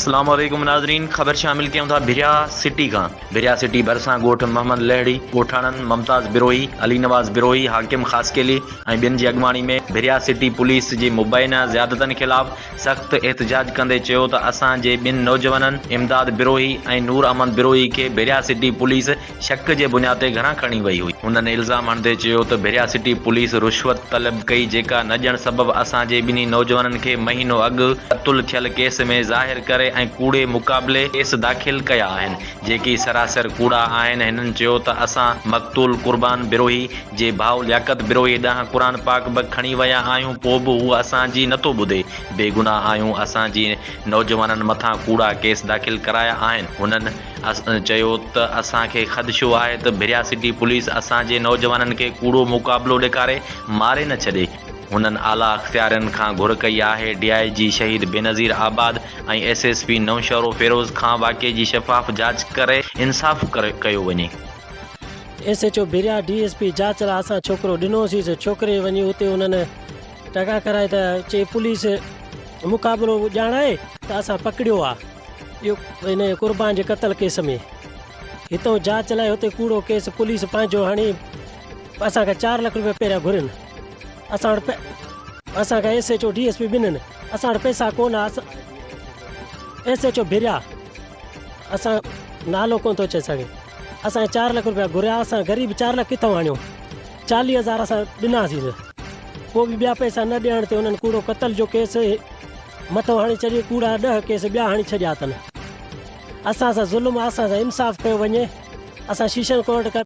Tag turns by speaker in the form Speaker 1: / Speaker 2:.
Speaker 1: अस्सलाम वालेकुम नाज़रीन, ख़बर शामिल कयूं था भिरिया सिटी खां। भिरिया सिटी भरिसां ॻोठ मोहम्मद लहड़ी, ॻोठाणनि ममताज़ बिरोही, अली नवाज़ बिरोही, हाकिम ख़ासकेली ऐं ॿियनि जी अॻुवाणी में भिरिया सिटी पुलिस जी मुबैना ज़ियादतनि ख़िलाफ़ सख़्त एहतजाज कंदे चयो त असांजे ॿिनि नौजवाननि इमदाद बिरोही ऐं नूर अहमद बिरोही खे भिरिया सिटी पुलिस शक जे बुनियाद ते घरां खणी वई हुई। हुननि इल्ज़ाम हणंदे चयो त भिरिया सिटी पुलिस रुश्वत तलब कई, जेका न ॾियण सबबि असांजे ॿिन्ही नौजवाननि खे महीनो अॻु क़तुल थियल केस में ज़ाहिर करे ऐं कूड़े मुक़ाबले केस दाख़िल कया आहिनि, जेकी सरासर कूड़ा आहिनि। हिननि चयो त असां मक़तूल कुर्बान बिरोही जे भाउ लियाकत बिरोही ॾांहुं क़ुर पाक बि खणी विया आहियूं, पोइ बि हू असांजी नथो ॿुधे। बेगुनाह आहियूं, असांजी नौजवाननि मथां कूड़ा केस दाख़िल कराया आहिनि। हुननि चयो त असांखे ख़दशो आहे त भिरिया सिटी पुलिस असांजे नौजवाननि खे कूड़ो मुक़ाबिलो ॾेखारे मारे न छॾे। हुननि आला अख़्तियारनि खां घुर कई आहे DIG शहीद बेनज़ीर आबाद ऐं SSP नौशरो फिरोज़ खां वाक़े जी शफ़ाफ़ जांच करे इंसाफ़ कयो वञे।
Speaker 2: SHO भिरिया DSP जांच लाइ असां छोकिरो ॾिनोसीं, छोकिरे वञी हुते हुननि टका कराए त चई पुलिस मुक़ाबिलो ॼाणाए त असां पकड़ियो आहे इहो हिन कुर्बान जे क़तल केस में। हितां जांच लाइ हुते कूड़ो केस पुलिस पंहिंजो हाणे असांखे 4 लख रुपया पहिरियां घुरनि। असांखे SHO DSP ॿिन्हिनि असां वटि पैसा कोन आहे। SHO भिरिया असां नालो कोन थो अचे सघे, असांखे 4 लख रुपया घुरिया। असां ग़रीब 4 लख किथां आणियूं? 40,000 असां ॾिनासीं, पोइ बि ॿिया पैसा न ॾियण ते हुननि कूड़ो क़तल जो केस मथां हणी छॾियो, कूड़ा 10 केस ॿिया हणी छॾिया अथनि। असां सां ज़ुल्म, असां सां इंसाफ़ कयो वञे। असां शीशन कोर्ट